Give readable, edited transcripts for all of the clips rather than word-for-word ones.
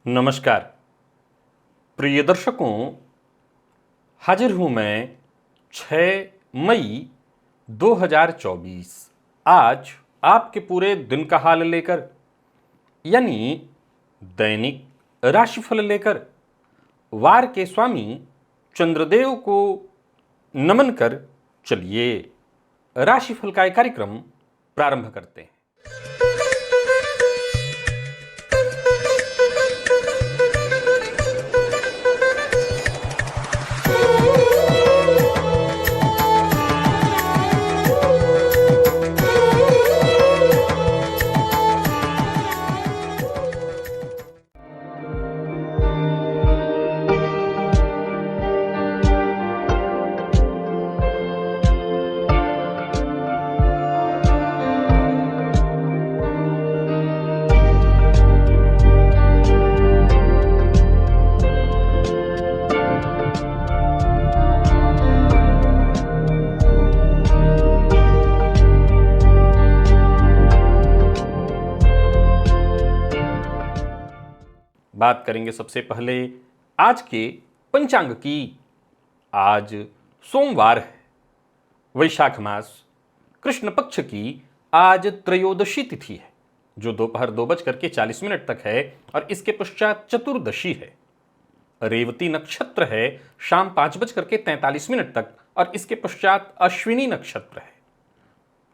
नमस्कार प्रिय दर्शकों, हाजिर हूं मैं 6 मई 2024 आज आपके पूरे दिन का हाल लेकर, यानी दैनिक राशिफल लेकर वार के स्वामी चंद्रदेव को नमन कर चलिए राशिफल का एक कार्यक्रम प्रारंभ करते हैं। बात करेंगे सबसे पहले आज के पंचांग की। आज सोमवार है, वैशाख मास कृष्ण पक्ष की आज त्रयोदशी तिथि है, जो दोपहर 2:40 तक है और इसके पश्चात चतुर्दशी है। रेवती नक्षत्र है शाम 5:43 तक और इसके पश्चात अश्विनी नक्षत्र है।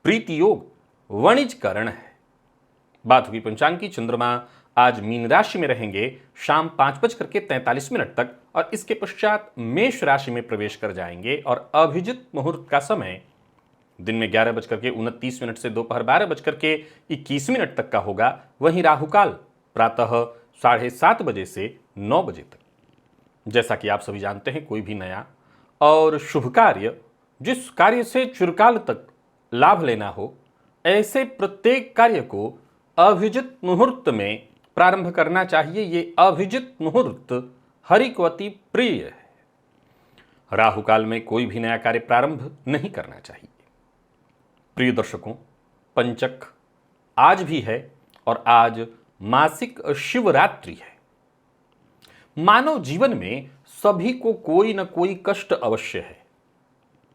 प्रीति योग वणिजकरण है। बात होगी पंचांग की। चंद्रमा आज मीन राशि में रहेंगे शाम 5:43 तक और इसके पश्चात मेष राशि में प्रवेश कर जाएंगे और अभिजित मुहूर्त का समय दिन में 11:29 से दोपहर 12:21 तक का होगा। वहीं राहुकाल प्रातः 7:30 बजे से 9 बजे तक। जैसा कि आप सभी जानते हैं, कोई भी नया और शुभ कार्य, जिस कार्य से चिरकाल तक लाभ लेना हो, ऐसे प्रत्येक कार्य को अभिजित मुहूर्त में प्रारंभ करना चाहिए। ये अभिजित मुहूर्त हरि को अति प्रिय है। राहुकाल में कोई भी नया कार्य प्रारंभ नहीं करना चाहिए। प्रिय दर्शकों, पंचक आज भी है और आज मासिक शिवरात्रि है। मानव जीवन में सभी को कोई न कोई कष्ट अवश्य है।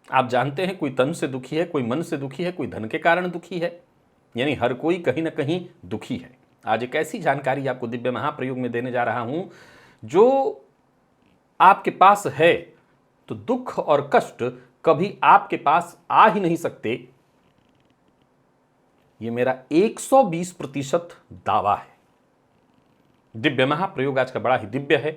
आप जानते हैं, कोई तन से दुखी है, कोई मन से दुखी है, कोई धन के कारण दुखी है, यानी हर कोई कहीं ना कहीं दुखी है। आज एक ऐसी जानकारी आपको दिव्य महाप्रयोग में देने जा रहा हूं जो आपके पास है तो दुख और कष्ट कभी आपके पास आ ही नहीं सकते। यह मेरा 120% दावा है। दिव्य महाप्रयोग आज का बड़ा ही दिव्य है।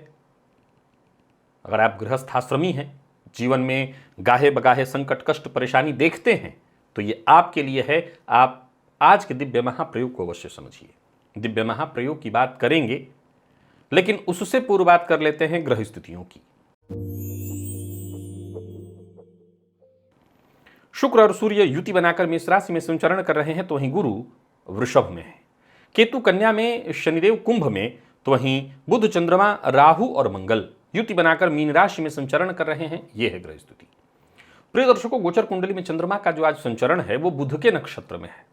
अगर आप गृहस्थाश्रमी हैं, जीवन में गाहे बगाहे संकट कष्ट परेशानी देखते हैं, तो ये आपके लिए है। आप आज के दिव्य महाप्रयोग को अवश्य समझिए। दिव्य महाप्रयोग की बात करेंगे, लेकिन उससे पूर्व बात कर लेते हैं ग्रह स्थितियों की। शुक्र और सूर्य युति बनाकर मेष राशि में संचरण कर रहे हैं, तो वहीं गुरु वृषभ में है, केतु कन्या में, शनिदेव कुंभ में, तो वहीं बुध चंद्रमा राहु और मंगल युति बनाकर मीन राशि में संचरण कर रहे हैं। यह है ग्रह स्थिति। प्रिय दर्शकों, गोचर कुंडली में चंद्रमा का जो आज संचरण है वो बुध के नक्षत्र में है।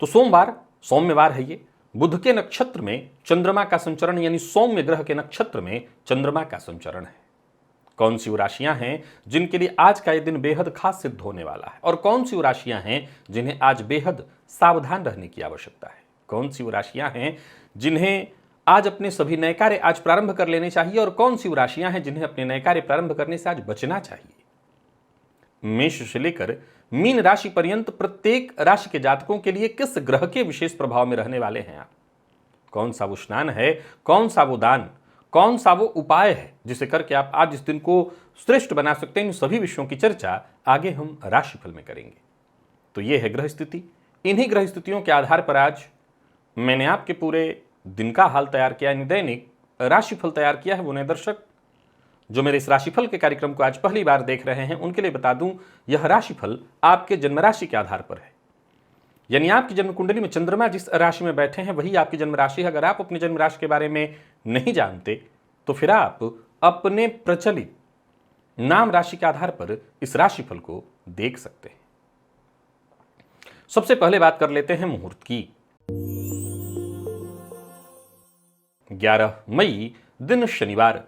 तो सौम्यवार है ये। बुध के नक्षत्र में चंद्रमा का संचरण, यानी सौम्य ग्रह के नक्षत्र में चंद्रमा का संचरण है। कौन सी वो राशियां हैं जिनके लिए आज का ये दिन बेहद खास सिद्ध होने वाला है, और कौन सी वो राशियां हैं जिन्हें आज बेहद सावधान रहने की आवश्यकता है। कौन सी वो राशियां हैं जिन्हें आज अपने सभी नए कार्य आज प्रारंभ कर लेने चाहिए, और कौन सी वो राशियां हैं जिन्हें अपने नए कार्य प्रारंभ करने से आज बचना चाहिए। मेष से लेकर मीन राशि पर्यंत प्रत्येक राशि के जातकों के लिए किस ग्रह के विशेष प्रभाव में रहने वाले हैं आप, कौन सा वो स्नान है, कौन सा वो दान, कौन सा वो उपाय है जिसे करके आप आज इस दिन को श्रेष्ठ बना सकते हैं। इन सभी विषयों की चर्चा आगे हम राशिफल में करेंगे। तो ये है ग्रह स्थिति। इन्हीं ग्रह स्थितियों के आधार पर आज मैंने आपके पूरे दिन का हाल तैयार किया, यानी दैनिक राशिफल तैयार किया है। वो नए दर्शक जो मेरे इस राशिफल के कार्यक्रम को आज पहली बार देख रहे हैं, उनके लिए बता दूं, यह राशिफल आपके जन्म राशि के आधार पर है। यानी आपकी जन्म कुंडली में चंद्रमा जिस राशि में बैठे हैं वही आपकी जन्म राशि है। अगर आप अपनी जन्म राशि के बारे में नहीं जानते तो फिर आप अपने प्रचलित नाम राशि के आधार पर इस राशिफल को देख सकते हैं। सबसे पहले बात कर लेते हैं मुहूर्त की। 11 मई दिन शनिवार,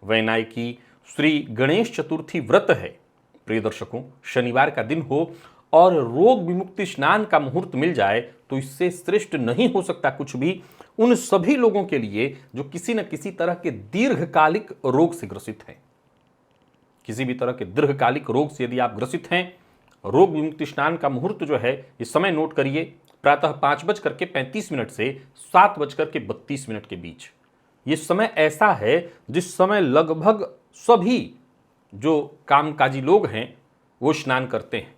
वैनायकी श्री गणेश चतुर्थी व्रत है। प्रिय दर्शकों, शनिवार का दिन हो और रोग विमुक्ति स्नान का मुहूर्त मिल जाए तो इससे श्रेष्ठ नहीं हो सकता कुछ भी उन सभी लोगों के लिए जो किसी न किसी तरह के दीर्घकालिक रोग से ग्रसित हैं। किसी भी तरह के दीर्घकालिक रोग से यदि आप ग्रसित हैं, रोग विमुक्ति स्नान का मुहूर्त जो है ये समय नोट करिए, प्रातः 5:35 से 7:32 के बीच। ये समय ऐसा है जिस समय लगभग सभी जो कामकाजी लोग हैं वो स्नान करते हैं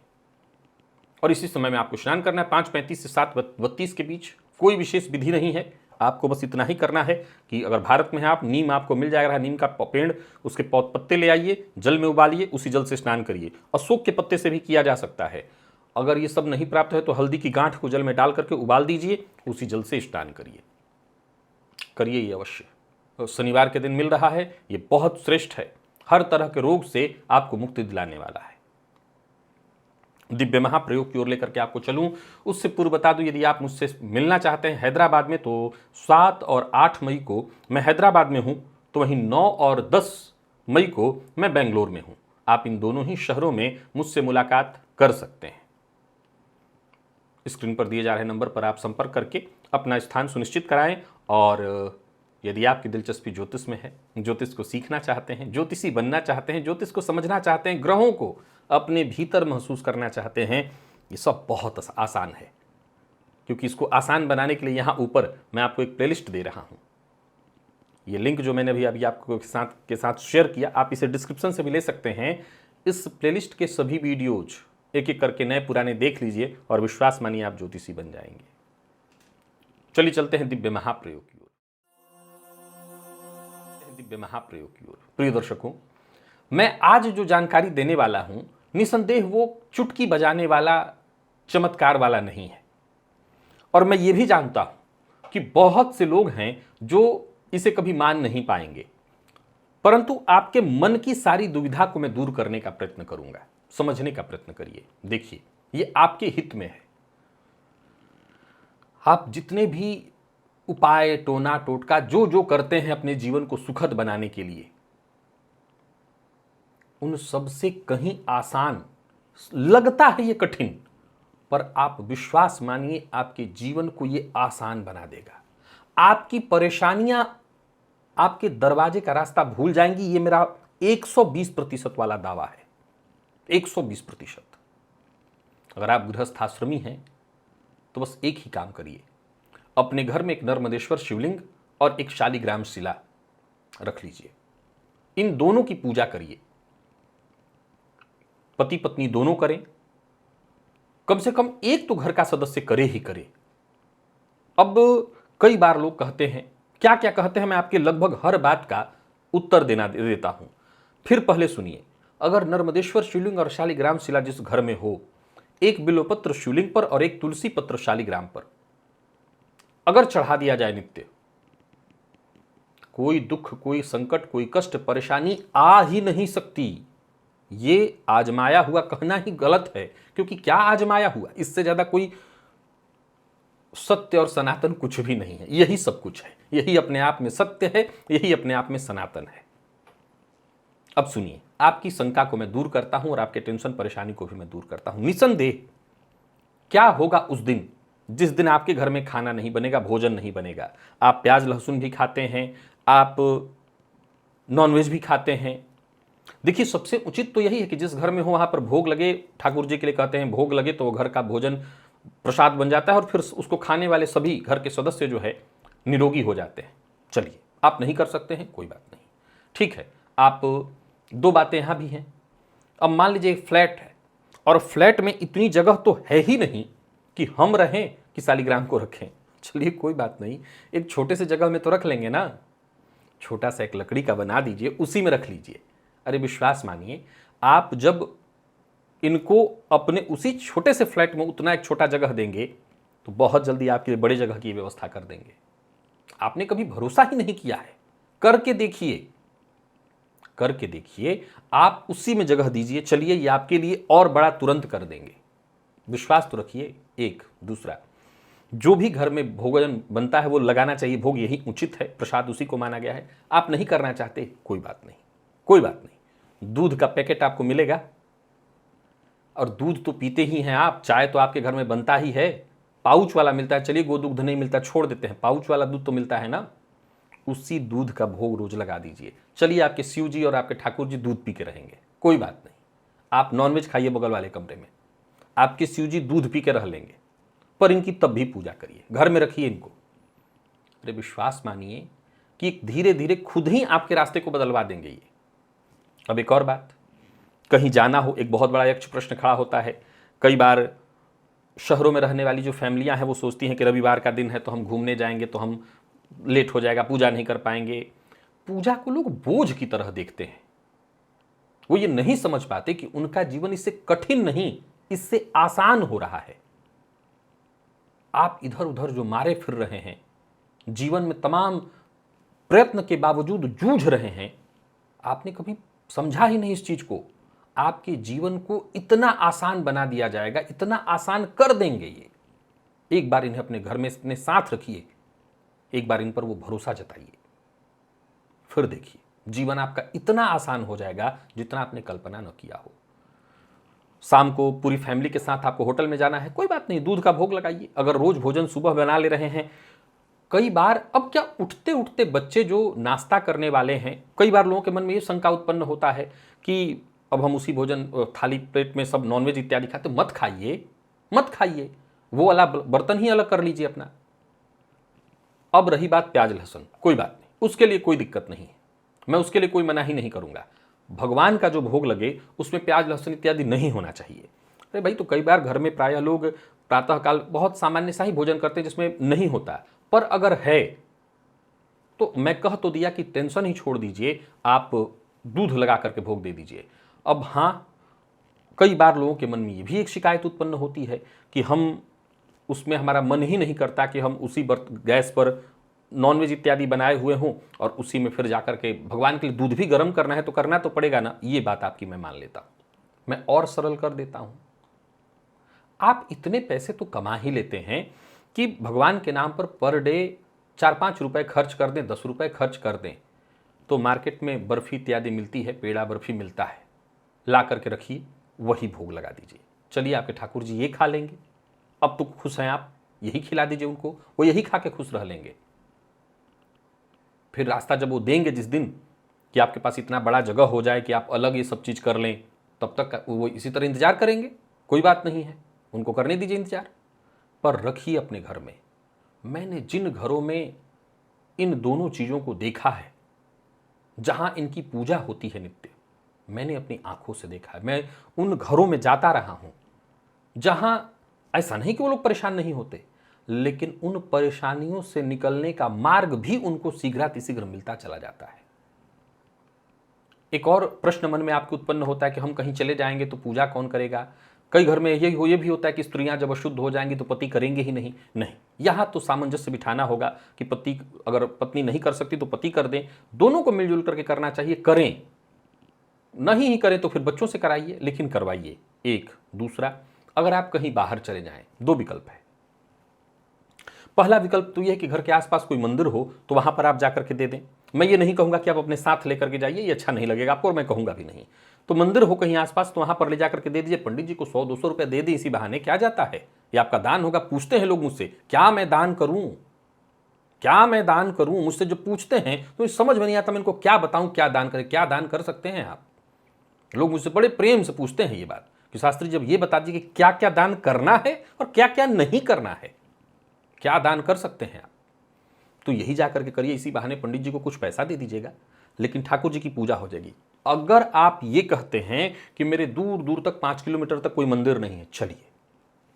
और इसी समय में आपको स्नान करना है। 5:35 से 7:32 के बीच कोई विशेष विधि नहीं है, आपको बस इतना ही करना है कि अगर भारत में है आप, नीम आपको मिल जाएगा, नीम का पेड़, उसके पत्ते ले आइए, जल में उबालिए, उसी जल से स्नान करिए। अशोक के पत्ते से भी किया जा सकता है। अगर ये सब नहीं प्राप्त है तो हल्दी की गांठ को जल में डाल करके उबाल दीजिए, उसी जल से स्नान करिए ये अवश्य। तो शनिवार के दिन मिल रहा है, ये बहुत श्रेष्ठ है, हर तरह के रोग से आपको मुक्ति दिलाने वाला है। दिव्य महाप्रयोग की ओर लेकर के आपको चलूं, उससे पूर्व बता दूं, यदि आप मुझसे मिलना चाहते हैं हैदराबाद में तो 7 और 8 मई को मैं हैदराबाद में हूं, तो वहीं 9 और 10 मई को मैं बेंगलोर में हूं। आप इन दोनों ही शहरों में मुझसे मुलाकात कर सकते हैं। स्क्रीन पर दिए जा रहे नंबर पर आप संपर्क करके अपना स्थान सुनिश्चित कराएं। और यदि आपकी दिलचस्पी ज्योतिष में है, ज्योतिष को सीखना चाहते हैं, ज्योतिषी बनना चाहते हैं, ज्योतिष को समझना चाहते हैं, ग्रहों को अपने भीतर महसूस करना चाहते हैं, ये सब बहुत आसान है। क्योंकि इसको आसान बनाने के लिए यहाँ ऊपर मैं आपको एक प्लेलिस्ट दे रहा हूँ। ये लिंक जो मैंने अभी आपको के साथ शेयर किया, आप इसे डिस्क्रिप्शन से भी ले सकते हैं। इस प्लेलिस्ट के सभी वीडियोज एक एक करके नए पुराने देख लीजिए और विश्वास मानिए आप ज्योतिषी बन जाएंगे। चलिए चलते हैं दिव्य महाप्रयोग की ओर। दिव्य महाप्रयोग की ओर प्रिय दर्शकों, मैं आज जो जानकारी देने वाला हूं, निसंदेह वो चुटकी बजाने वाला, चमत्कार वाला नहीं है। और मैं ये भी जानता हूं कि बहुत से लोग हैं जो इसे कभी मान नहीं पाएंगे, परंतु आपके मन की सारी दुविधा को मैं दूर करने का प्रयत्न करूंगा। समझने का प्रयत्न करिए। देखिए, ये आपके हित में है। आप जितने भी उपाय, टोना टोटका जो जो करते हैं अपने जीवन को सुखद बनाने के लिए, उन सब से कहीं आसान लगता है ये कठिन, पर आप विश्वास मानिए आपके जीवन को ये आसान बना देगा। आपकी परेशानियां आपके दरवाजे का रास्ता भूल जाएंगी। ये मेरा 120% वाला दावा है, 120%। अगर आप गृहस्थाश्रमी हैं तो बस एक ही काम करिए, अपने घर में एक नर्मदेश्वर शिवलिंग और एक शालिग्राम शिला रख लीजिए। इन दोनों की पूजा करिए, पति पत्नी दोनों करें, कम से कम एक तो घर का सदस्य करे ही करे। अब कई बार लोग कहते हैं, क्या क्या कहते हैं, मैं आपके लगभग हर बात का उत्तर देता हूं। फिर पहले सुनिए, अगर नर्मदेश्वर शिवलिंग और शालिग्राम शिला जिस घर में हो, एक बिल्वपत्र शिवलिंग पर और एक तुलसी पत्र शालिग्राम पर अगर चढ़ा दिया जाए नित्य, कोई दुख, कोई संकट, कोई कष्ट, परेशानी आ ही नहीं सकती। ये आजमाया हुआ कहना ही गलत है, क्योंकि क्या आजमाया हुआ, इससे ज्यादा कोई सत्य और सनातन कुछ भी नहीं है। यही सब कुछ है, यही अपने आप में सत्य है, यही अपने आप में सनातन है। अब सुनिए, आपकी शंका को मैं दूर करता हूं और आपके टेंशन परेशानी को भी मैं दूर करता हूं। निसंदेह क्या होगा उस दिन जिस दिन आपके घर में खाना नहीं बनेगा, भोजन नहीं बनेगा। आप प्याज लहसुन भी खाते हैं, आप नॉनवेज भी खाते हैं। देखिए, सबसे उचित तो यही है कि जिस घर में हो वहां पर भोग लगे। ठाकुर जी के लिए कहते हैं भोग लगे तो वो घर का भोजन प्रसाद बन जाता है और फिर उसको खाने वाले सभी घर के सदस्य जो है निरोगी हो जाते हैं। चलिए, आप नहीं कर सकते हैं, कोई बात नहीं, ठीक है। आप दो बातें यहां भी हैं। अब मान लीजिए एक फ्लैट है और फ्लैट में इतनी जगह तो है ही नहीं कि हम रहें कि शालिग्राम को रखें। चलिए कोई बात नहीं, एक छोटे से जगह में तो रख लेंगे ना। छोटा सा एक लकड़ी का बना दीजिए, उसी में रख लीजिए। अरे विश्वास मानिए, आप जब इनको अपने उसी छोटे से फ्लैट में उतना एक छोटा जगह देंगे तो बहुत जल्दी आपके लिए बड़े जगह की व्यवस्था कर देंगे। आपने कभी भरोसा ही नहीं किया है, करके देखिए, करके देखिए। आप उसी में जगह दीजिए, चलिए ये आपके लिए और बड़ा तुरंत कर देंगे। विश्वास तो रखिए। एक दूसरा, जो भी घर में भोजन बनता है वो लगाना चाहिए भोग, यही उचित है, प्रसाद उसी को माना गया है। आप नहीं करना चाहते, कोई बात नहीं, कोई बात नहीं। दूध का पैकेट आपको मिलेगा, और दूध तो पीते ही हैं आप, चाय तो आपके घर में बनता ही है, पाउच वाला मिलता है, चलिए गोदूग्ध नहीं मिलता छोड़ देते हैं, पाउच वाला दूध तो मिलता है ना, उसी दूध का भोग रोज लगा दीजिए। चलिए आपके शिव जी और आपके ठाकुर जी दूध पी के रहेंगे, कोई बात नहीं। आप नॉनवेज खाइए बगल वाले कमरे में, आपके शिव जी दूध पी के रह लेंगे, पर इनकी तब भी पूजा करिए, घर में रखिए इनको। अरे विश्वास मानिए कि धीरे धीरे खुद ही आपके रास्ते को बदलवा देंगे ये। अब एक और बात, कहीं जाना हो, एक बहुत बड़ा यक्ष प्रश्न खड़ा होता है। कई बार शहरों में रहने वाली जो फैमिलियां हैं वो सोचती हैं कि रविवार का दिन है तो हम घूमने जाएंगे तो हम लेट हो जाएगा, पूजा नहीं कर पाएंगे। पूजा को लोग बोझ की तरह देखते हैं। वो ये नहीं समझ पाते कि उनका जीवन इससे कठिन नहीं, इससे आसान हो रहा है। आप इधर उधर जो मारे फिर रहे हैं, जीवन में तमाम प्रयत्न के बावजूद जूझ रहे हैं, आपने कभी समझा ही नहीं इस चीज को। आपके जीवन को इतना आसान बना दिया जाएगा, इतना आसान कर देंगे ये। एक बार इन्हें अपने घर में अपने साथ रखिए, एक बार इन पर वो भरोसा जताइए, फिर देखिए जीवन आपका इतना आसान हो जाएगा जितना आपने कल्पना न किया हो। शाम को पूरी फैमिली के साथ आपको होटल में जाना है, कोई बात नहीं, दूध का भोग लगाइए। अगर रोज भोजन सुबह बना ले रहे हैं, कई बार अब क्या उठते उठते बच्चे जो नाश्ता करने वाले हैं, कई बार लोगों के मन में ये शंका उत्पन्न होता है कि अब हम उसी भोजन थाली प्लेट में सब नॉनवेज इत्यादि खाते, मत खाइए, मत खाइए, वो वाला बर्तन ही अलग कर लीजिए अपना। अब रही बात प्याज लहसुन, कोई बात नहीं, उसके लिए कोई दिक्कत नहीं है, मैं उसके लिए कोई मनाही नहीं करूंगा। भगवान का जो भोग लगे उसमें प्याज लहसुन इत्यादि नहीं होना चाहिए। अरे भाई, तो कई बार घर में प्रायः लोग प्रातःकाल बहुत सामान्य सा ही भोजन करते हैं जिसमें नहीं होता, पर अगर है तो मैं कह तो दिया कि टेंशन ही छोड़ दीजिए, आप दूध लगा करके भोग दे दीजिए। अब हाँ, कई बार लोगों के मन में ये भी एक शिकायत उत्पन्न होती है कि हम उसमें हमारा मन ही नहीं करता कि हम उसी गैस पर नॉनवेज इत्यादि बनाए हुए हों और उसी में फिर जाकर के भगवान के लिए दूध भी गर्म करना है तो करना तो पड़ेगा ना। ये बात आपकी मैं मान लेता हूं, मैं और सरल कर देता हूं। आप इतने पैसे तो कमा ही लेते हैं कि भगवान के नाम पर डे 4-5 रुपए खर्च कर दें, 10 रुपए खर्च कर दें, तो मार्केट में बर्फी इत्यादि मिलती है, पेड़ा बर्फी मिलता है, ला करके रखिए, वही भोग लगा दीजिए। चलिए आपके ठाकुर जी ये खा लेंगे, अब तो खुश हैं आप, यही खिला दीजिए उनको, वो यही खा के खुश रह लेंगे। फिर रास्ता जब वो देंगे जिस दिन कि आपके पास इतना बड़ा जगह हो जाए कि आप अलग ये सब चीज़ कर लें, तब तक वो इसी तरह इंतजार करेंगे, कोई बात नहीं है, उनको करने दीजिए इंतजार, पर रखिए अपने घर में। मैंने जिन घरों में इन दोनों चीज़ों को देखा है, जहां इनकी पूजा होती है नित्य, मैंने अपनी आंखों से देखा है। मैं उन घरों में जाता रहा हूं जहां ऐसा नहीं कि वो लोग परेशान नहीं होते, लेकिन उन परेशानियों से निकलने का मार्ग भी उनको शीघ्रातिशीघ्र मिलता चला जाता है। एक और प्रश्न मन में आपके उत्पन्न होता है कि हम कहीं चले जाएंगे तो पूजा कौन करेगा। कई घर में ये भी होता है कि स्त्रियां जब अशुद्ध हो जाएंगी तो पति करेंगे ही नहीं। नहीं, यहां तो सामंजस्य बिठाना होगा कि पति, अगर पत्नी नहीं कर सकती तो पति कर दें, दोनों को मिलजुल करके करना चाहिए। करें, नहीं ही करें तो फिर बच्चों से कराइए, लेकिन करवाइए। एक दूसरा, अगर आप कहीं बाहर चले जाएं, दो विकल्प है। पहला विकल्प तो यह है कि घर के आसपास कोई मंदिर हो तो वहां पर आप जाकर के दे दें। मैं ये नहीं कहूंगा कि आप अपने साथ लेकर के जाइए, ये अच्छा नहीं लगेगा आपको, और मैं कहूंगा भी नहीं। तो मंदिर हो कहीं आसपास तो वहां पर ले जाकर के दे दीजिए, पंडित जी को 100-200 रुपए दे दें, इसी बहाने क्या जाता है, ये आपका दान होगा। पूछते हैं लोग मुझसे, क्या मैं दान करूं, क्या मैं दान करूं, मुझसे जो पूछते हैं तो समझ में नहीं आता मैं इनको क्या बताऊं, क्या दान करें। क्या दान कर सकते हैं आप? लोग मुझसे बड़े प्रेम से पूछते हैं ये बात कि शास्त्री जब ये बता दीजिए कि क्या क्या दान करना है और क्या क्या नहीं करना है, क्या दान कर सकते हैं आप, तो यही जाकर के करिए, इसी बहाने पंडित जी को कुछ पैसा दे दीजिएगा, लेकिन ठाकुर जी की पूजा हो जाएगी। अगर आप ये कहते हैं कि मेरे दूर दूर तक 5 किलोमीटर तक कोई मंदिर नहीं है, चलिए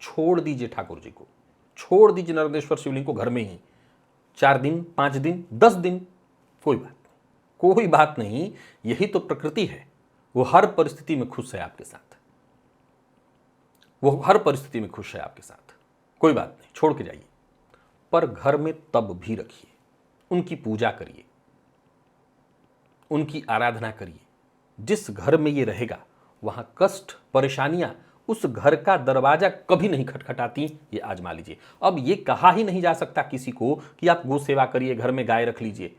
छोड़ दीजिए ठाकुर जी को, छोड़ दीजिए नर्मदेश्वर शिवलिंग को घर में ही 4 दिन 5 दिन 10 दिन, कोई बात नहीं, कोई बात नहीं। यही तो प्रकृति है, वो हर परिस्थिति में खुश है आपके साथ, वो हर परिस्थिति में खुश है आपके साथ, कोई बात नहीं, छोड़ के जाइए। पर घर में तब भी रखिए, उनकी पूजा करिए, उनकी आराधना करिए। जिस घर में ये रहेगा वहां कष्ट परेशानियां उस घर का दरवाजा कभी नहीं खटखटाती, ये आजमा लीजिए। अब ये कहा ही नहीं जा सकता किसी को कि आप गौ सेवा करिए, घर में गाय रख लीजिए,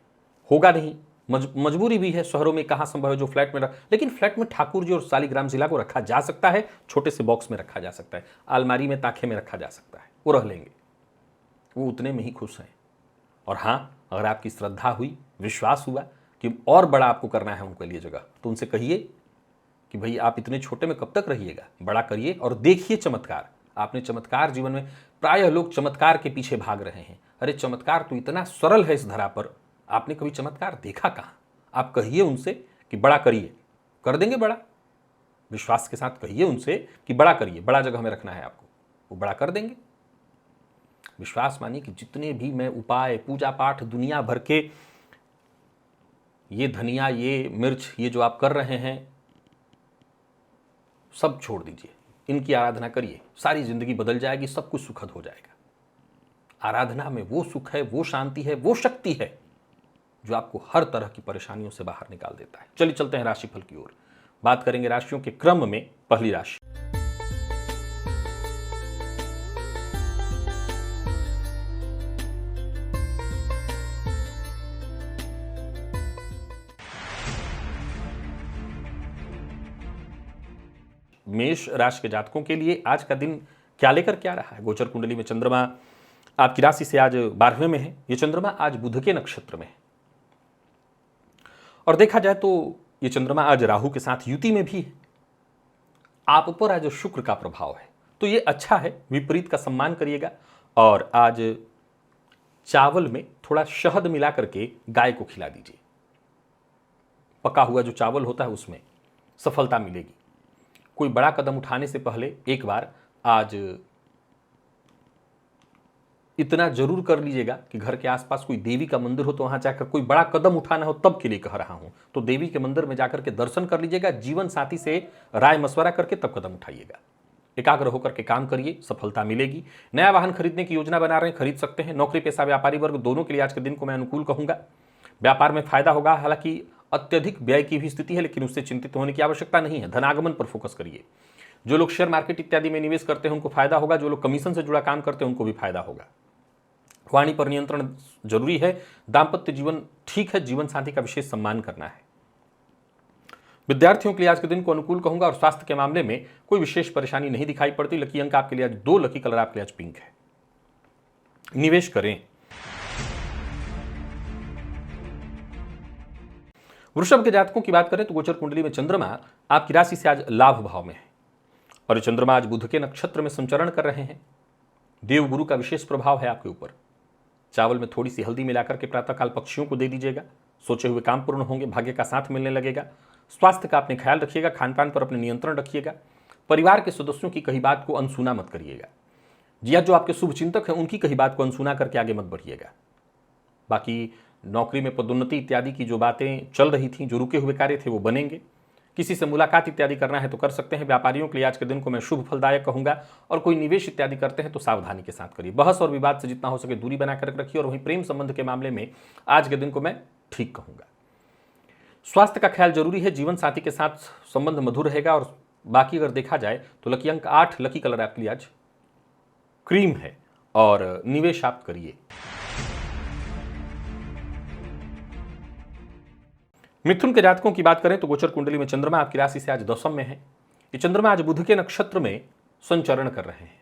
होगा नहीं। मजबूरी भी है, शहरों में कहाँ संभव है जो फ्लैट में लेकिन फ्लैट में ठाकुर जी और शालिग्राम जिला को रखा जा सकता है, छोटे से बॉक्स में रखा जा सकता है, अलमारी में ताखे में रखा जा सकता है, वो रह लेंगे, वो उतने में ही खुश हैं। और हाँ, अगर आपकी श्रद्धा हुई, विश्वास हुआ कि और बड़ा आपको करना है उनके लिए जगह, तो उनसे कहिए कि भाई आप इतने छोटे में कब तक रहिएगा, बड़ा करिए और देखिए चमत्कार। आपने चमत्कार जीवन में, प्रायः लोग चमत्कार के पीछे भाग रहे हैं। अरे चमत्कार तो इतना सरल है इस धरा पर, आपने कभी चमत्कार देखा कहाँ? आप कहिए उनसे कि बड़ा करिए, कर देंगे बड़ा। विश्वास के साथ कहिए उनसे कि बड़ा करिए, बड़ा जगह में रखना है आपको, वो बड़ा कर देंगे। विश्वास मानिए कि जितने भी मैं उपाय, पूजा पाठ, दुनिया भर के ये धनिया, ये मिर्च, ये जो आप कर रहे हैं, सब छोड़ दीजिए, इनकी आराधना करिए, सारी जिंदगी बदल जाएगी, सब कुछ सुखद हो जाएगा। आराधना में वो सुख है, वो शांति है, वो शक्ति है जो आपको हर तरह की परेशानियों से बाहर निकाल देता है। चलिए चलते हैं राशिफल की ओर। बात करेंगे राशियों के क्रम में। पहली राशि मेष राशि के जातकों के लिए आज का दिन क्या लेकर क्या रहा है। गोचर कुंडली में चंद्रमा आपकी राशि से आज 12वें में है। ये चंद्रमा आज बुध के नक्षत्र में है और देखा जाए तो ये चंद्रमा आज राहु के साथ युति में भी है। आप पर आज शुक्र का प्रभाव है, तो ये अच्छा है। विपरीत का सम्मान करिएगा और आज चावल में थोड़ा शहद मिला करके गाय को खिला दीजिए। पका हुआ जो चावल होता है उसमें सफलता मिलेगी। कोई बड़ा कदम उठाने से पहले एक बार आज इतना जरूर कर लीजिएगा कि घर के आसपास कोई देवी का मंदिर हो तो वहां जाकर कोई बड़ा कदम उठाना हो, तब के लिए कह रहा हूं, तो देवी के मंदिर में जाकर के दर्शन कर लीजिएगा। जीवन साथी से राय मशवरा करके तब कदम उठाइएगा। एकाग्र होकर के काम करिए, सफलता मिलेगी। नया वाहन खरीदने की योजना बना रहे हैं, खरीद सकते हैं। नौकरी पेशा व्यापारी वर्ग दोनों के लिए आज के दिन को मैं अनुकूल कहूंगा। व्यापार में फायदा होगा, हालांकि अत्यधिक व्यय की भी स्थिति है, लेकिन उससे चिंतित होने की आवश्यकता नहीं है। धनागमन पर फोकस करिए। जो लोग शेयर मार्केट इत्यादि में निवेश करते हैं उनको फायदा होगा। जो लोग कमीशन से जुड़ा काम करते हैं उनको भी फायदा होगा। वाणी पर नियंत्रण जरूरी है। दाम्पत्य जीवन ठीक है। जीवन साथी का विशेष सम्मान करना है। विद्यार्थियों के लिए आज के दिन को अनुकूल कहूंगा और स्वास्थ्य के मामले में कोई विशेष परेशानी नहीं दिखाई पड़ती। लकी अंक आपके लिए आज 2, लकी कलर आपके लिए आज पिंक है। निवेश करें। वृषभ के जातकों की बात करें तो गोचर कुंडली में चंद्रमा आपकी राशि से आज लाभ भाव में है और ये चंद्रमा आज बुध के नक्षत्र में संचरण कर रहे हैं। देव गुरु का विशेष प्रभाव है आपके ऊपर। चावल में थोड़ी सी हल्दी मिलाकर के प्रातःकाल पक्षियों को दे दीजिएगा। सोचे हुए काम पूर्ण होंगे, भाग्य का साथ मिलने लगेगा। स्वास्थ्य का अपने ख्याल रखिएगा, खान पान पर अपने नियंत्रण रखिएगा। परिवार के सदस्यों की कही बात को अनसुना मत करिएगा। या जो आपके शुभ चिंतक हैं उनकी कही बात को अनसुना करके आगे मत बढ़िएगा। बाकी नौकरी में पदोन्नति इत्यादि की जो बातें चल रही थी, जो रुके हुए कार्य थे, वो बनेंगे। किसी से मुलाकात इत्यादि करना है तो कर सकते हैं। व्यापारियों के लिए आज के दिन को मैं शुभ फलदायक कहूंगा और कोई निवेश इत्यादि करते हैं तो सावधानी के साथ करिए। बहस और विवाद से जितना हो सके दूरी बनाकर रखिए और वहीं प्रेम संबंध के मामले में आज के दिन को मैं ठीक कहूंगा। स्वास्थ्य का ख्याल जरूरी है। जीवन साथी के साथ संबंध मधुर रहेगा और बाकी अगर देखा जाए तो लकी अंक 8, लकी कलर आपके लिए आज क्रीम है और निवेश आप करिए। मिथुन के जातकों की बात करें तो गोचर कुंडली में चंद्रमा आपकी राशि से आज 10वें में है। ये चंद्रमा आज बुध के नक्षत्र में संचरण कर रहे हैं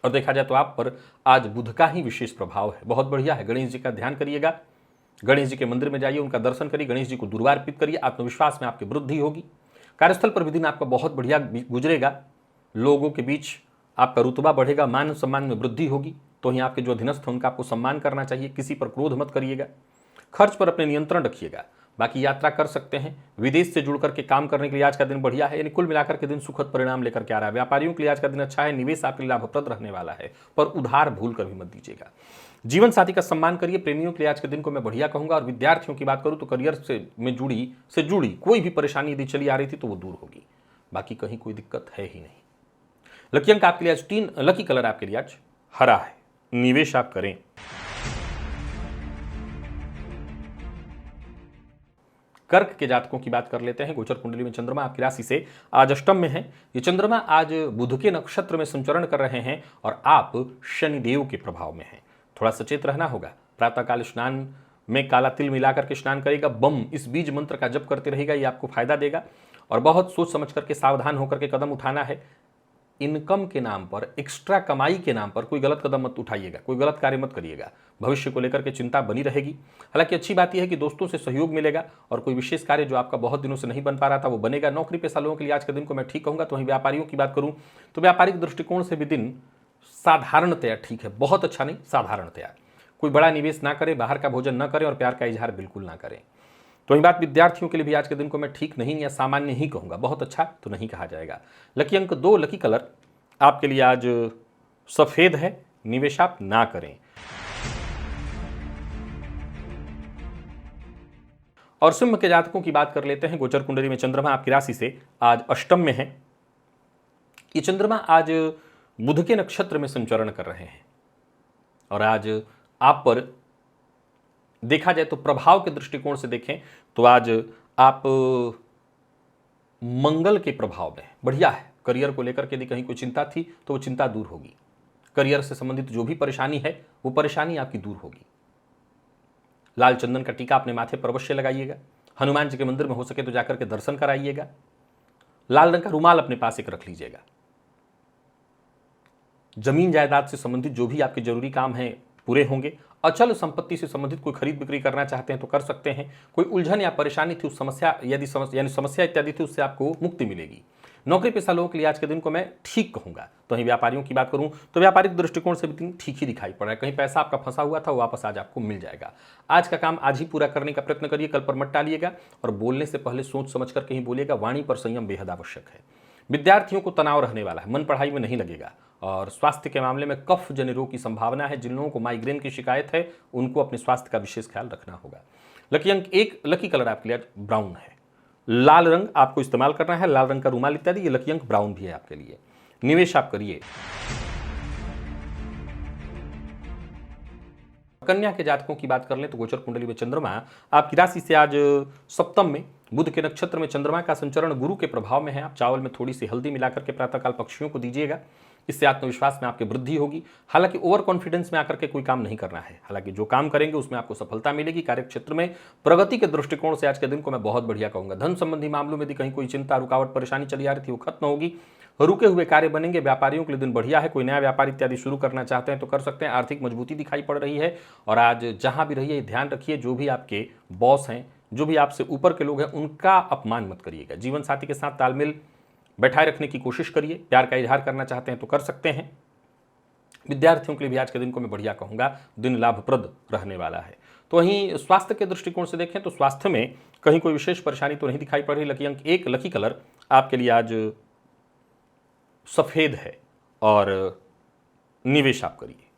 और देखा जाए तो आप पर आज बुध का ही विशेष प्रभाव है। बहुत बढ़िया है। गणेश जी का ध्यान करिएगा। गणेश जी के मंदिर में जाइए, उनका दर्शन करिए, गणेश जी को दुर्वा अर्पित करिए। आत्मविश्वास में आपकी वृद्धि होगी। कार्यस्थल पर भी दिन आपका बहुत बढ़िया गुजरेगा। लोगों के बीच आपका रुतबा बढ़ेगा, मान सम्मान में वृद्धि होगी। तो ही आपके जो अधीनस्थ हैं उनका आपको सम्मान करना चाहिए। किसी पर क्रोध मत करिएगा। खर्च पर अपने नियंत्रण रखिएगा। बाकी यात्रा कर सकते हैं। विदेश से जुड़ करके काम करने के लिए आज का दिन बढ़िया है। यानी कुल मिलाकर के दिन सुखद परिणाम लेकर के आ रहा है। व्यापारियों के लिए आज का दिन अच्छा है। निवेश आपके लिए लाभप्रद रहने वाला है, पर उधार भूल कर भी मत दीजिएगा। जीवन साथी का सम्मान करिए। प्रेमियों के लिए आज के दिन को मैं बढ़िया कहूंगा और विद्यार्थियों की बात करूं तो करियर से जुड़ी कोई भी परेशानी यदि चली आ रही थी तो वो दूर होगी। बाकी कहीं कोई दिक्कत है ही नहीं। लकी अंक आपके लिए आज 3, लकी कलर आपके लिए आज हरा है। निवेश आप करें। कर्क के जातकों की बात कर लेते हैं। गोचर कुंडली में चंद्रमा आपकी राशि से आज अष्टम में है। ये चंद्रमा आज बुध के नक्षत्र में संचरण कर रहे हैं और आप शनिदेव के प्रभाव में हैं। थोड़ा सचेत रहना होगा। प्रातःकाल स्नान में काला तिल मिलाकर के स्नान करेगा, बम इस बीज मंत्र का जप करते रहेगा, ये आपको फायदा देगा। और बहुत सोच समझ करके सावधान होकर के कदम उठाना है। इनकम के नाम पर, एक्स्ट्रा कमाई के नाम पर कोई गलत कदम मत उठाइएगा, कोई गलत कार्य मत करिएगा। भविष्य को लेकर के चिंता बनी रहेगी। हालांकि अच्छी बात यह है कि दोस्तों से सहयोग मिलेगा और कोई विशेष कार्य जो आपका बहुत दिनों से नहीं बन पा रहा था वो बनेगा। नौकरी पेशा लोगों के लिए आज के दिन को मैं ठीक कहूंगा। तो वहीं व्यापारियों की बात करूं तो व्यापारिक दृष्टिकोण से भी दिन साधारणतया ठीक है, बहुत अच्छा नहीं, साधारणतया। कोई बड़ा निवेश ना करें, बाहर का भोजन न करें और प्यार का इजहार बिल्कुल ना करें। तो वही बात विद्यार्थियों के लिए भी आज के दिन को मैं ठीक नहीं या सामान्य ही कहूंगा, बहुत अच्छा तो नहीं कहा जाएगा। लकी अंक 2, लकी कलर आपके लिए आज सफेद है, निवेश आप ना करें। और सिंह के जातकों की बात कर लेते हैं। गोचर कुंडली में चंद्रमा आपकी राशि से आज अष्टम में है। ये चंद्रमा आज बुध के नक्षत्र में संचरण कर रहे हैं और आज आप पर देखा जाए तो प्रभाव के दृष्टिकोण से देखें तो आज आप मंगल के प्रभाव में, बढ़िया है। करियर को लेकर के यदि कहीं कोई चिंता थी तो वो चिंता दूर होगी। करियर से संबंधित जो भी परेशानी है वो परेशानी आपकी दूर होगी। लाल चंदन का टीका अपने माथे पर अवश्य लगाइएगा। हनुमान जी के मंदिर में हो सके तो जाकर के दर्शन कराइएगा। लाल रंग का रुमाल अपने पास एक रख लीजिएगा। जमीन जायदाद से संबंधित जो भी आपके जरूरी काम हैं पूरे होंगे। अचल संपत्ति से संबंधित कोई खरीद बिक्री करना चाहते हैं तो कर सकते हैं। कोई उलझन या परेशानी थी, उस समस्या यानी समस्या इत्यादि थी, उससे आपको मुक्ति मिलेगी। नौकरी पेशा लोगों के लिए आज के दिन को मैं ठीक कहूंगा। तो वहीं व्यापारियों की बात करूं तो व्यापारिक दृष्टिकोण से भी दिन ठीक ही दिखाई पड़ रहा है। कहीं पैसा आपका फंसा हुआ था वो वापस आज आपको मिल जाएगा। आज का काम आज ही पूरा करने का प्रयत्न करिए, कल पर मत टालिएगा। और बोलने से पहले सोच समझ कर कहीं बोलिएगा। वाणी पर संयम बेहद आवश्यक है। विद्यार्थियों को तनाव रहने वाला है, मन पढ़ाई में नहीं लगेगा। और स्वास्थ्य के मामले में कफ जन्य रोग की संभावना है। जिन लोगों को माइग्रेन की शिकायत है उनको अपने स्वास्थ्य का विशेष ख्याल रखना होगा। लकी अंक 1, लकी कलर आपके लिए ब्राउन है। लाल रंग आपको इस्तेमाल करना है, लाल रंग का रुमाल इत्यादि। ये लकी अंक ब्राउन भी है आपके लिए। निवेश आप करिए। कन्या के जातकों की बात कर लें तो गोचर कुंडली में चंद्रमा आपकी राशि से आज सप्तम में, बुध के नक्षत्र में चंद्रमा का संचरण गुरु के प्रभाव में है। आप चावल में थोड़ी सी हल्दी मिलाकर के प्रातःकाल पक्षियों को दीजिएगा। इससे आत्मविश्वास में आपकी वृद्धि होगी। हालांकि ओवर कॉन्फिडेंस में आकर के कोई काम नहीं करना है। हालांकि जो काम करेंगे उसमें आपको सफलता मिलेगी। कार्य क्षेत्र में प्रगति के दृष्टिकोण से आज के दिन को मैं बहुत बढ़िया कहूंगा। धन संबंधी मामलों में यदि कहीं कोई चिंता, रुकावट, परेशानी चली आ रही थी वो खत्म होगी। रुके हुए कार्य बनेंगे। व्यापारियों के लिए दिन बढ़िया है। कोई नया व्यापार इत्यादि शुरू करना चाहते हैं तो कर सकते हैं। आर्थिक मजबूती दिखाई पड़ रही है। और आज जहां भी रहिए ध्यान रखिए, जो भी आपके बॉस हैं, जो भी आपसे ऊपर के लोग हैं, उनका अपमान मत करिएगा। जीवन साथी के साथ तालमेल बैठाए रखने की कोशिश करिए। प्यार का इजहार करना चाहते हैं तो कर सकते हैं। विद्यार्थियों के लिए भी आज के दिन को मैं बढ़िया कहूंगा। दिन लाभप्रद रहने वाला है। तो वहीं स्वास्थ्य के दृष्टिकोण से देखें तो स्वास्थ्य में कहीं कोई विशेष परेशानी तो नहीं दिखाई पड़ रही। लकी अंक 1, लकी कलर आपके लिए आज सफेद है और निवेश आप करिए।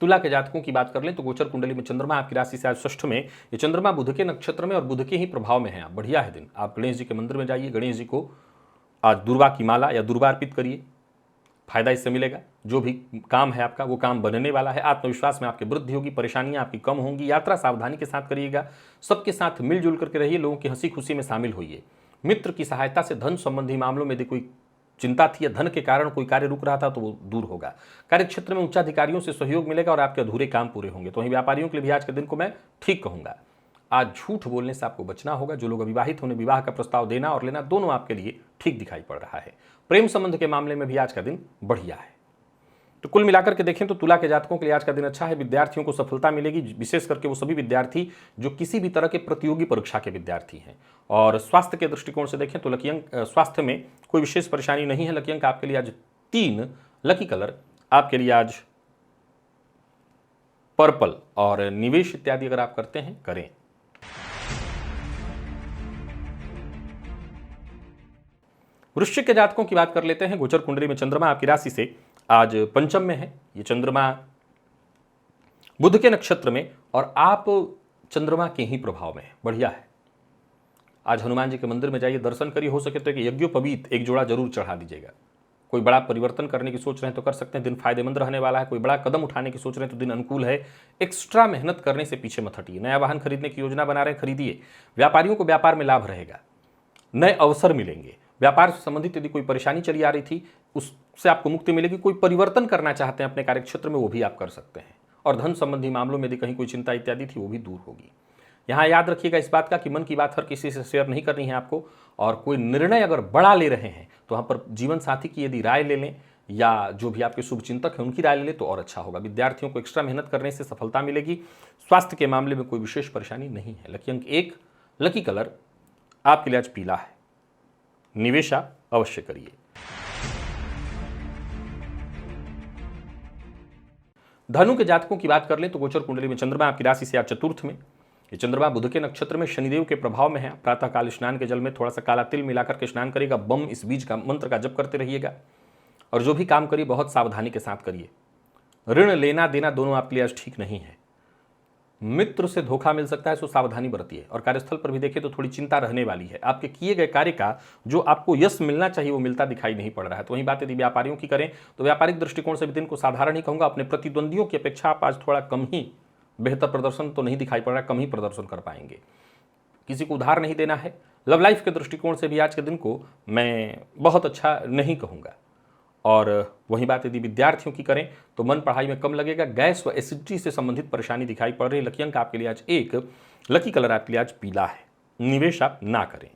तुला के जातकों की बात कर लें तो गोचर कुंडली में चंद्रमा आपकी राशि से आज षष्ठ में। ये चंद्रमा बुध के नक्षत्र में और बुध के ही प्रभाव में है। आप बढ़िया है दिन। आप गणेश जी के मंदिर में जाइए, गणेश जी को आज दुर्वा की माला या दुर्वा अर्पित करिए। फायदा इससे मिलेगा। जो भी काम है आपका वो काम बनने वाला है। आत्मविश्वास में आपकी वृद्धि होगी। परेशानियां आपकी कम होंगी। यात्रा सावधानी के साथ करिएगा। सबके साथ मिलजुल करके रहिए। लोगों की हंसी खुशी में शामिल होइए। मित्र की सहायता से धन संबंधी मामलों में यदि कोई चिंता थी या धन के कारण कोई कार्य रुक रहा था तो वो दूर होगा। कार्य क्षेत्र में उच्चाधिकारियों से सहयोग मिलेगा और आपके अधूरे काम पूरे होंगे। तो वहीं व्यापारियों के लिए भी आज के दिन को मैं ठीक कहूंगा। आज झूठ बोलने से आपको बचना होगा। जो लोग अविवाहित होने, विवाह का प्रस्ताव देना और लेना दोनों आपके लिए ठीक दिखाई पड़ रहा है। प्रेम संबंध के मामले में भी आज का दिन बढ़िया है। तो कुल मिलाकर के देखें तो तुला के जातकों के लिए आज का दिन अच्छा है। विद्यार्थियों को सफलता मिलेगी, विशेष करके वो सभी विद्यार्थी जो किसी भी तरह के प्रतियोगी परीक्षा के विद्यार्थी हैं। और स्वास्थ्य के दृष्टिकोण से देखें तो लकी अंक, स्वास्थ्य में कोई विशेष परेशानी नहीं है। लकी अंक आपके लिए आज 3, लकी कलर आपके लिए आज पर्पल और निवेश इत्यादि अगर आप करते हैं करें। वृश्चिक के जातकों की बात कर लेते हैं। गोचर कुंडली में चंद्रमा आपकी राशि से आज पंचम में है। ये चंद्रमा बुध के नक्षत्र में और आप चंद्रमा के ही प्रभाव में है। बढ़िया है। आज हनुमान जी के मंदिर में जाइए, दर्शन करिए। हो सके तो एक यज्ञोपवीत एक जोड़ा जरूर चढ़ा दीजिएगा। कोई बड़ा परिवर्तन करने की सोच रहे हैं तो कर सकते हैं, दिन फायदेमंद रहने वाला है। कोई बड़ा कदम उठाने की सोच रहे हैं तो दिन अनुकूल है। एक्स्ट्रा मेहनत करने से पीछे मत हटिए। नया वाहन खरीदने की योजना बना रहे हैं, खरीदिए। व्यापारियों को व्यापार में लाभ रहेगा, नए अवसर मिलेंगे। व्यापार से संबंधित यदि कोई परेशानी चली आ रही थी उससे आपको मुक्ति मिलेगी। कोई परिवर्तन करना चाहते हैं अपने कार्यक्षेत्र में, वो भी आप कर सकते हैं। और धन संबंधी मामलों में यदि कहीं कोई चिंता इत्यादि थी वो भी दूर होगी। यहाँ याद रखिएगा इस बात का कि मन की बात हर किसी से शेयर नहीं करनी है आपको। और कोई निर्णय अगर बड़ा ले रहे हैं तो वहाँ पर जीवन साथी की यदि राय ले लें या जो भी आपके शुभ चिंतक हैं उनकी राय ले लें तो और अच्छा होगा। विद्यार्थियों को एक्स्ट्रा मेहनत करने से सफलता मिलेगी। स्वास्थ्य के मामले में कोई विशेष परेशानी नहीं है। लकी अंक 1, लकी कलर आपके लिए आज पीला है। निवेश आप अवश्य करिए। धनु के जातकों की बात कर लें तो गोचर कुंडली में चंद्रमा आपकी राशि से आज चतुर्थ में। ये चंद्रमा बुध के नक्षत्र में शनिदेव के प्रभाव में है। प्रातःकाल स्नान के जल में थोड़ा सा काला तिल मिलाकर के स्नान करिएगा। बम इस बीज का मंत्र का जप करते रहिएगा। और जो भी काम करिए बहुत सावधानी के साथ करिए। ऋण लेना देना दोनों आपके लिए आज ठीक नहीं है। मित्र से धोखा मिल सकता है, सो सावधानी बरतिए। और कार्यस्थल पर भी देखें तो थोड़ी चिंता रहने वाली है। आपके किए गए कार्य का जो आपको यश मिलना चाहिए वो मिलता दिखाई नहीं पड़ रहा है। तो वही बात यदि व्यापारियों की करें तो व्यापारिक दृष्टिकोण से भी दिन को साधारण ही कहूंगा। अपने प्रतिद्वंदियों की अपेक्षा आप आज थोड़ा कम ही, बेहतर प्रदर्शन तो नहीं दिखाई पड़ रहा है, कम ही प्रदर्शन कर पाएंगे। किसी को उधार नहीं देना है। लव लाइफ के दृष्टिकोण से भी आज के दिन को मैं बहुत अच्छा नहीं कहूँगा। और वही बात यदि विद्यार्थियों की करें तो मन पढ़ाई में कम लगेगा। गैस व एसिडिटी से संबंधित परेशानी दिखाई पड़ रही है। लकी अंक आपके लिए आज 1, लकी कलर आपके लिए आज पीला है। निवेश आप ना करें।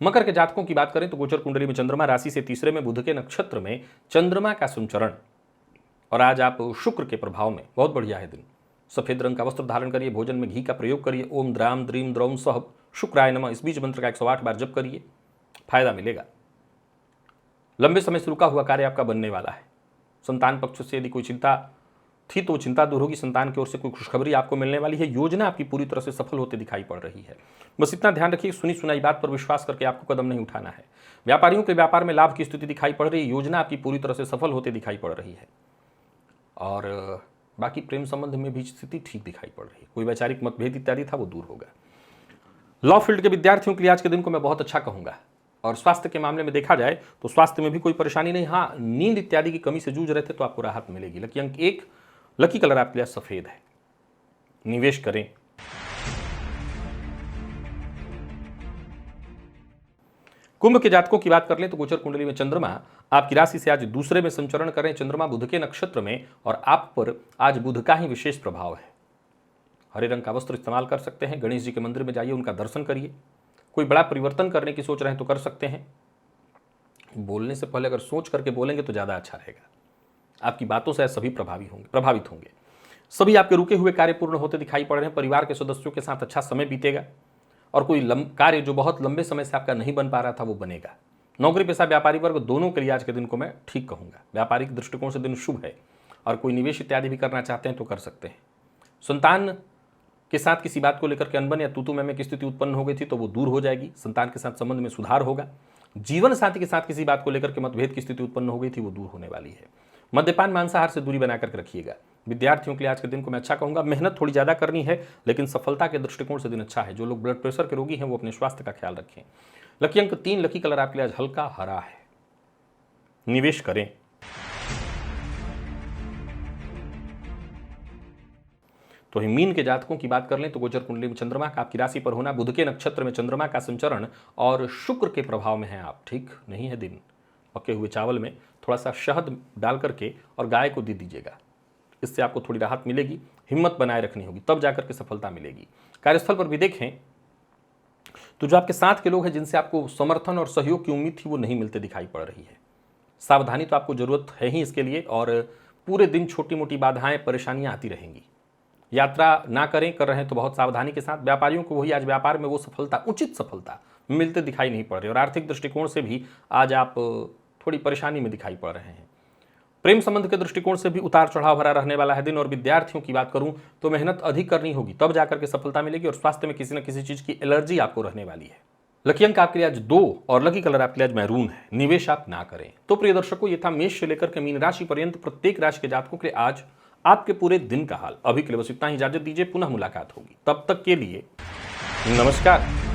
मकर के जातकों की बात करें तो गोचर कुंडली में चंद्रमा राशि से तीसरे में, बुध के नक्षत्र में चंद्रमा का संचरण। और आज आप शुक्र के प्रभाव में, बहुत बढ़िया है दिन। सफेद रंग का वस्त्र धारण करिए। भोजन में घी का प्रयोग करिए। ओम द्राम द्रीम द्रौम सह शुक्राय नमः इस बीज मंत्र का 108 बार जप करिए, फायदा मिलेगा। लंबे समय से रुका हुआ कार्य आपका बनने वाला है। संतान पक्ष से यदि कोई चिंता थी तो चिंता दूर होगी। संतान की ओर से कोई खुशखबरी आपको मिलने वाली है। योजना आपकी पूरी तरह से सफल होते दिखाई पड़ रही है। बस इतना ध्यान रखिए, सुनी सुनाई बात पर विश्वास करके आपको कदम नहीं उठाना है। व्यापारियों के व्यापार में लाभ की स्थिति दिखाई पड़ रही है। योजना आपकी पूरी तरह से सफल होते दिखाई पड़ रही है। और बाकी प्रेम संबंध में भी स्थिति ठीक दिखाई पड़ रही है। कोई वैचारिक मतभेद इत्यादि था वो दूर होगा। लॉ फील्ड के विद्यार्थियों के लिए आज के दिन को मैं बहुत अच्छा कहूंगा। और स्वास्थ्य के मामले में देखा जाए तो स्वास्थ्य में भी कोई परेशानी नहीं। हाँ, नींद इत्यादि की कमी से जूझ रहे थे तो आपको राहत मिलेगी। लकी अंक 1, लकी कलर आपके लिए सफेद है। निवेश करें। कुंभ के जातकों की बात कर लें तो गोचर कुंडली में चंद्रमा आपकी राशि से आज दूसरे में संचरण करें। चंद्रमा बुध के नक्षत्र में और आप पर आज बुध का ही विशेष प्रभाव है। हरे रंग का वस्त्र इस्तेमाल कर सकते हैं। गणेश जी के मंदिर में जाइए, उनका दर्शन करिए। कोई बड़ा परिवर्तन करने की सोच रहे हैं तो कर सकते हैं। बोलने से पहले अगर सोच करके बोलेंगे तो ज़्यादा अच्छा रहेगा। आपकी बातों से सभी प्रभावित होंगे। सभी आपके रुके हुए कार्य पूर्ण होते दिखाई पड़ रहे हैं। परिवार के सदस्यों के साथ अच्छा समय बीतेगा। और कोई कार्य जो बहुत लंबे समय से आपका नहीं बन पा रहा था वो बनेगा। नौकरी पेशा व्यापारी वर्ग दोनों के लिए आज के दिन को मैं ठीक कहूँगा। व्यापारिक दृष्टिकोण से दिन शुभ है। और कोई निवेश इत्यादि भी करना चाहते हैं तो कर सकते हैं। संतान के साथ किसी बात को लेकर के अनबन या तू मैं की स्थिति उत्पन्न हो गई थी तो वो दूर हो जाएगी। संतान के साथ संबंध में सुधार होगा। जीवन साथी के साथ किसी बात को लेकर के मतभेद की स्थिति उत्पन्न हो गई थी वो दूर होने वाली है। मद्यपान मांसाहार से दूरी बना करके रखिएगा। विद्यार्थियों के लिए आज के दिन को मैं अच्छा कहूंगा। मेहनत थोड़ी ज़्यादा करनी है लेकिन सफलता के दृष्टिकोण से दिन अच्छा है। जो लोग ब्लड प्रेशर के रोगी हैं वो अपने स्वास्थ्य का ख्याल रखें। लकी अंक 3, लकी कलर आपके लिए आज हल्का हरा है। निवेश करें। तो मीन के जातकों की बात कर लें तो गोचर कुंडली में चंद्रमा का आपकी राशि पर होना, बुध के नक्षत्र में चंद्रमा का संचरण और शुक्र के प्रभाव में है आप। ठीक नहीं है दिन। पके हुए चावल में थोड़ा सा शहद डाल करके और गाय को दे दीजिएगा। इससे आपको थोड़ी राहत मिलेगी। हिम्मत बनाए रखनी होगी, तब जाकर के सफलता मिलेगी। कार्यस्थल पर भी देखें तो जो आपके साथ के लोग हैं जिनसे आपको समर्थन और सहयोग की उम्मीद थी वो नहीं मिलते दिखाई पड़ रही है। सावधानी तो आपको जरूरत है ही इसके लिए। और पूरे दिन छोटी मोटी बाधाएं परेशानियां आती रहेंगी। यात्रा ना करें, कर रहे हैं तो बहुत सावधानी के साथ। व्यापारियों को वही आज व्यापार में वो सफलता, उचित सफलता मिलते दिखाई नहीं पड़ रही। और आर्थिक दृष्टिकोण से भी आज आप थोड़ी परेशानी में दिखाई पड़ रहे हैं। प्रेम संबंध के दृष्टिकोण से भी उतार चढ़ाव भरा रहने वाला है दिन। और विद्यार्थियों की बात करूं तो मेहनत अधिक करनी होगी, तब जाकर के सफलता मिलेगी। और स्वास्थ्य में किसी न किसी चीज की एलर्जी आपको रहने वाली है। लकी अंक आपके लिए आज 2 और लकी कलर आपके लिए आज मैरून है। निवेश आप ना करें। तो प्रिय दर्शकों, ये था मेष से लेकर के मीन राशि पर्यंत प्रत्येक राशि के जातकों के लिए आज आपके पूरे दिन का हाल। अभी के लिए बस इतना ही। इजाजत दीजिए, पुनः मुलाकात होगी। तब तक के लिए नमस्कार।